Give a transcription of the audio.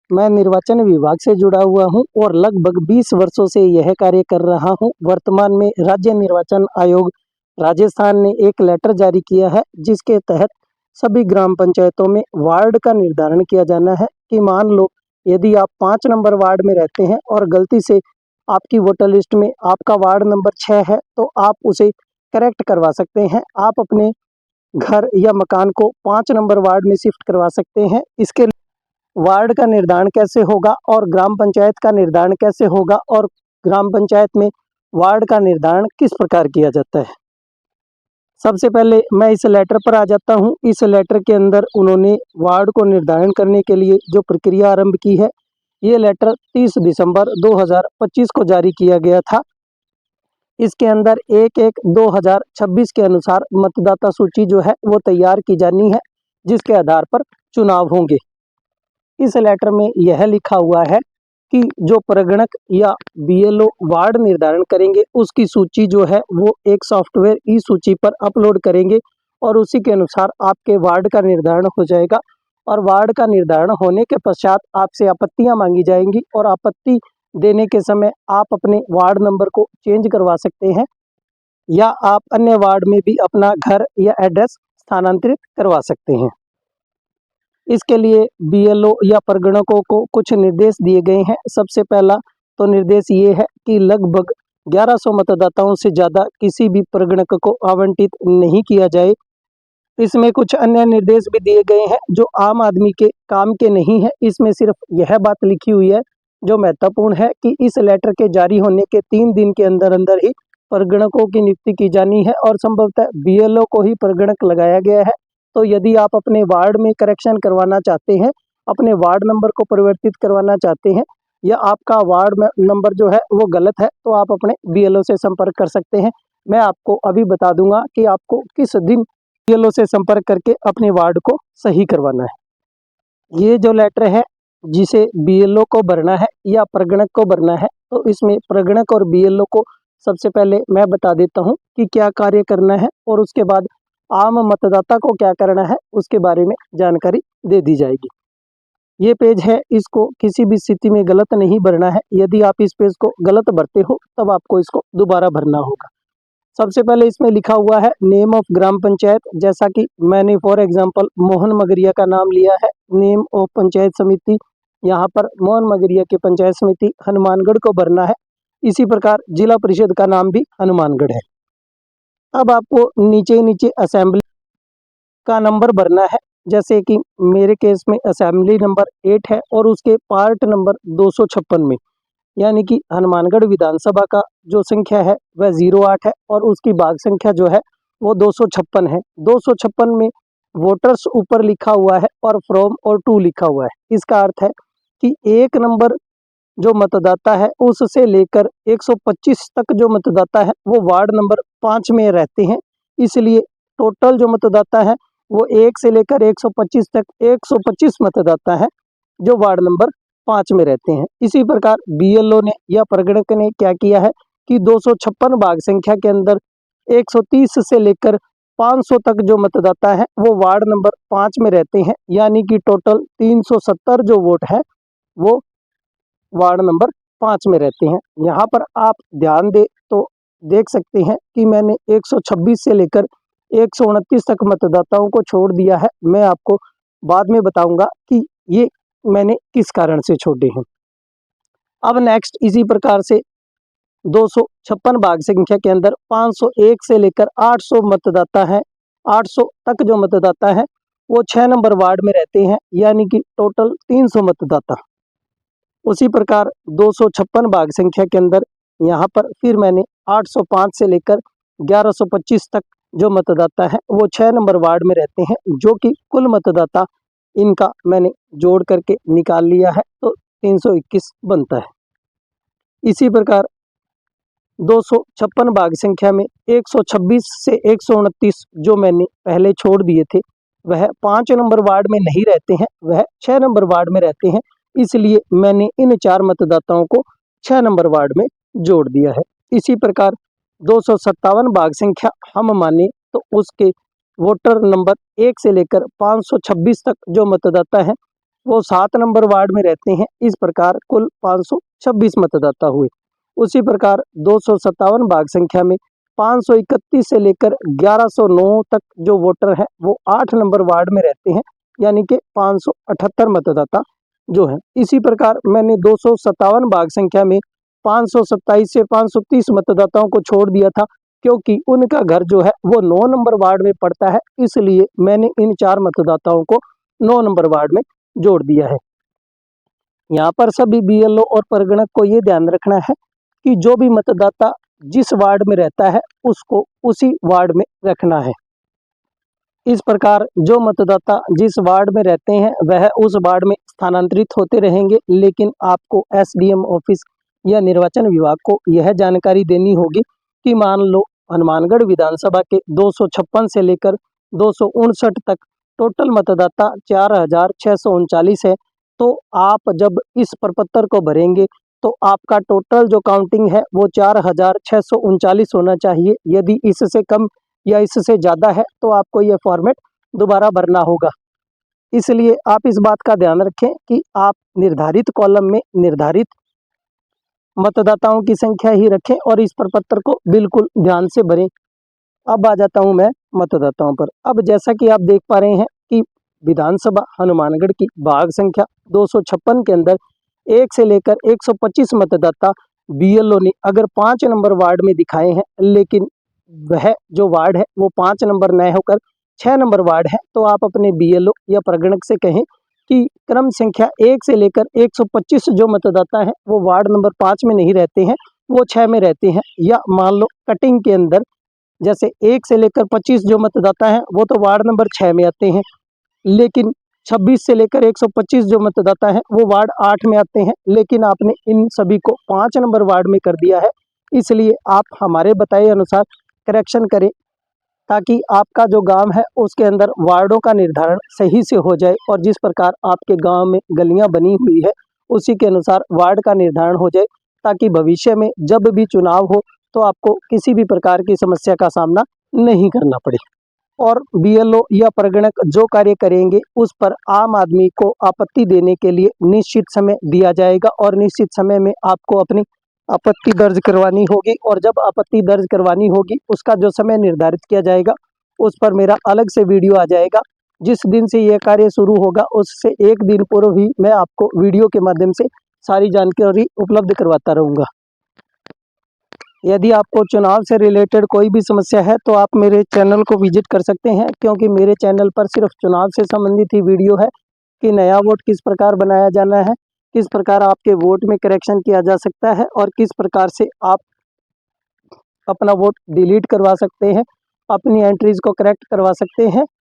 मैं निर्वाचन विभाग से जुड़ा हुआ हूं और लगभग 20 वर्षों से यह कार्य कर रहा हूं। वर्तमान में राज्य निर्वाचन आयोग राजस्थान ने एक लेटर जारी किया है, जिसके तहत सभी ग्राम पंचायतों में वार्ड का निर्धारण किया जाना है कि मान लो यदि आप 5 नंबर वार्ड में रहते हैं और गलती से आपकी वोटर लिस्ट में आपका वार्ड नंबर 6 है, तो आप उसे करेक्ट करवा सकते हैं। आप अपने घर या मकान को 5 नंबर वार्ड में शिफ्ट करवा सकते हैं। इसके वार्ड का निर्धारण कैसे होगा और ग्राम पंचायत का निर्धारण कैसे होगा और ग्राम पंचायत में वार्ड का निर्धारण किस प्रकार किया जाता है। सबसे पहले मैं इस लेटर पर आ जाता हूं। इस लेटर के अंदर उन्होंने वार्ड को निर्धारण करने के लिए जो प्रक्रिया आरंभ की है, ये लेटर 30 दिसंबर 2025 को जारी किया गया था। इसके अंदर 1/1/2026 के अनुसार मतदाता सूची जो है वो तैयार की जानी है, जिसके आधार पर चुनाव होंगे। इस लेटर में यह लिखा हुआ है कि जो प्रगणक या बीएलओ वार्ड निर्धारण करेंगे, उसकी सूची जो है वो एक सॉफ्टवेयर ई सूची पर अपलोड करेंगे और उसी के अनुसार आपके वार्ड का निर्धारण हो जाएगा। और वार्ड का निर्धारण होने के पश्चात आपसे आपत्तियां मांगी जाएंगी और आपत्ति देने के समय आप अपने वार्ड नंबर को चेंज करवा सकते हैं या आप अन्य वार्ड में भी अपना घर या एड्रेस स्थानांतरित करवा सकते हैं। इसके लिए बीएलओ या प्रगणकों को कुछ निर्देश दिए गए हैं। सबसे पहला तो निर्देश ये है कि लगभग 1100 मतदाताओं से ज़्यादा किसी भी प्रगणक को आवंटित नहीं किया जाए। इसमें कुछ अन्य निर्देश भी दिए गए हैं जो आम आदमी के काम के नहीं है। इसमें सिर्फ यह बात लिखी हुई है जो महत्वपूर्ण है कि इस लेटर के जारी होने के 3 दिन के अंदर अंदर ही प्रगणकों की नियुक्ति की जानी है और संभवतः बीएलओ को ही प्रगणक लगाया गया है। तो यदि आप अपने वार्ड में करेक्शन करवाना चाहते हैं, अपने वार्ड नंबर को परिवर्तित करवाना चाहते हैं या आपका वार्ड नंबर जो है वो गलत है, तो आप अपने बीएलओ से संपर्क कर सकते हैं। मैं आपको अभी बता दूंगा कि आपको किस दिन बीएलओ से संपर्क करके अपने वार्ड को सही करवाना है। ये जो लेटर है जिसे बीएलओ को भरना है या प्रगणक को भरना है, तो इसमें प्रगणक और बीएलओ को सबसे पहले मैं बता देता हूं कि क्या कार्य करना है और उसके बाद आम मतदाता को क्या करना है उसके बारे में जानकारी दे दी जाएगी। ये पेज है, इसको किसी भी स्थिति में गलत नहीं भरना है। यदि आप इस पेज को गलत भरते हो तब आपको इसको दोबारा भरना होगा। सबसे पहले इसमें लिखा हुआ है नेम ऑफ ग्राम पंचायत, जैसा कि मैंने फॉर एग्जांपल मोहन मगरिया का नाम लिया है। नेम ऑफ पंचायत समिति, यहाँ पर मोहन मगरिया की पंचायत समिति हनुमानगढ़ को भरना है। इसी प्रकार जिला परिषद का नाम भी हनुमानगढ़ है। अब आपको नीचे नीचे असेंबली का नंबर भरना है, जैसे कि मेरे केस में असेंबली नंबर 8 है और उसके पार्ट नंबर 256 में, यानी कि हनुमानगढ़ विधानसभा का जो संख्या है वह 08 है और उसकी भाग संख्या जो है वो 256 है। 256 में वोटर्स ऊपर लिखा हुआ है और फ्रॉम और टू लिखा हुआ है। इसका अर्थ है कि 1 नंबर जो मतदाता है उससे लेकर 125 तक जो मतदाता है वो वार्ड नंबर 5 में रहते हैं। इसलिए टोटल जो मतदाता है वो 1 से लेकर 125 तक 125 मतदाता है जो वार्ड नंबर 5 में रहते हैं। इसी प्रकार बीएलओ ने या प्रगणक ने क्या किया है कि 256 भाग संख्या के अंदर 130 से लेकर 500 तक जो मतदाता है वो वार्ड नंबर 5 में रहते हैं, यानी कि टोटल 370 जो वोट है वो वार्ड नंबर 5 में रहते हैं। यहाँ पर आप ध्यान दे तो देख सकते हैं कि मैंने 126 से लेकर 129 तक मतदाताओं को छोड़ दिया है। मैं आपको बाद में बताऊंगा कि ये मैंने किस कारण से छोड़े हैं। अब नेक्स्ट इसी प्रकार से 256 भाग संख्या के अंदर 501 से लेकर 800 मतदाता है। 800 तक जो मतदाता है वो 6 नंबर वार्ड में रहते हैं, यानी कि टोटल 300 मतदाता। उसी प्रकार 256 भाग संख्या के अंदर यहाँ पर फिर मैंने 805 से लेकर 1125 तक जो मतदाता है वो 6 नंबर वार्ड में रहते हैं, जो कि कुल मतदाता इनका मैंने जोड़ करके निकाल लिया है, तो 321 बनता है। इसी प्रकार 256 भाग संख्या में 126 से 129 जो मैंने पहले छोड़ दिए थे वह 5 नंबर वार्ड में नहीं रहते हैं, वह 6 नंबर वार्ड में रहते हैं। इसलिए मैंने इन 4 मतदाताओं को 6 नंबर वार्ड में जोड़ दिया है। इसी प्रकार 257 भाग संख्या हम माने तो उसके वोटर नंबर 1 से लेकर 526 तक जो मतदाता है वो 7 नंबर वार्ड में रहते हैं। इस प्रकार कुल 526 मतदाता हुए। उसी प्रकार 257 भाग संख्या में 531 से लेकर 1109 तक जो वोटर हैं वो 8 नंबर वार्ड में रहते हैं, यानी कि 578 मतदाता जो है। इसी प्रकार मैंने 257 भाग संख्या में 527 से 530 मतदाताओं को छोड़ दिया था, क्योंकि उनका घर जो है वो 9 नंबर वार्ड में पड़ता है, इसलिए मैंने इन 4 मतदाताओं को 9 नंबर वार्ड में जोड़ दिया है। यहाँ पर सभी बीएलओ और परगणक को ये ध्यान रखना है कि जो भी मतदाता जिस वार्ड में रहता है उसको उसी वार्ड में रखना है। इस प्रकार जो मतदाता जिस वार्ड में रहते हैं वह उस वार्ड में स्थानांतरित होते रहेंगे, लेकिन आपको एसडीएम ऑफिस या निर्वाचन विभाग को यह जानकारी देनी होगी कि मान लो हनुमानगढ़ विधानसभा के 256 से लेकर 259 तक टोटल मतदाता 4639 है। तो आप जब इस प्रपत्र को भरेंगे तो आपका टोटल जो काउंटिंग है वो 4639 होना चाहिए। यदि इससे कम या इससे ज़्यादा है तो आपको यह फॉर्मेट दोबारा भरना होगा। इसलिए आप इस बात का ध्यान रखें कि आप निर्धारित कॉलम में निर्धारित मतदाताओं की संख्या ही रखें और इस प्रपत्र को बिल्कुल ध्यान से भरें। अब आ जाता हूं मैं मतदाताओं पर। अब जैसा कि आप देख पा रहे हैं कि विधानसभा हनुमानगढ़ की भाग संख्या 256 के अंदर 1 से लेकर 125 मतदाता बीएलओ ने अगर 5 नंबर वार्ड में दिखाए हैं, लेकिन वह जो वार्ड है वो 5 नंबर न होकर 6 नंबर वार्ड है, तो आप अपने बीएलओ या प्रगणक से कहें कि क्रम संख्या 1 से लेकर 125 जो मतदाता हैं वो वार्ड नंबर 5 में नहीं रहते हैं, वो 6 में रहते हैं। या मान लो कटिंग के अंदर जैसे 1 से लेकर 25 जो मतदाता हैं वो तो वार्ड नंबर 6 में आते हैं, लेकिन 26 से लेकर 125 जो मतदाता हैं वो वार्ड 8 में आते हैं, लेकिन आपने इन सभी को 5 नंबर वार्ड में कर दिया है। इसलिए आप हमारे बताए अनुसार करेक्शन करें, ताकि आपका जो गांव है उसके अंदर वार्डों का निर्धारण सही से हो जाए और जिस प्रकार आपके गांव में गलियां बनी हुई है उसी के अनुसार वार्ड का निर्धारण हो जाए, ताकि भविष्य में जब भी चुनाव हो तो आपको किसी भी प्रकार की समस्या का सामना नहीं करना पड़े। और बीएलओ या प्रगणक जो कार्य करेंगे उस पर आम आदमी को आपत्ति देने के लिए निश्चित समय दिया जाएगा और निश्चित समय में आपको अपनी आपत्ति दर्ज करवानी होगी। और जब आपत्ति दर्ज करवानी होगी उसका जो समय निर्धारित किया जाएगा उस पर मेरा अलग से वीडियो आ जाएगा। जिस दिन से यह कार्य शुरू होगा उससे एक दिन पूर्व ही मैं आपको वीडियो के माध्यम से सारी जानकारी उपलब्ध करवाता रहूँगा। यदि आपको चुनाव से रिलेटेड कोई भी समस्या है तो आप मेरे चैनल को विजिट कर सकते हैं, क्योंकि मेरे चैनल पर सिर्फ चुनाव से संबंधित ही वीडियो है कि नया वोट किस प्रकार बनाया जाना है, किस प्रकार आपके वोट में करेक्शन किया जा सकता है और किस प्रकार से आप अपना वोट डिलीट करवा सकते हैं, अपनी एंट्रीज को करेक्ट करवा सकते हैं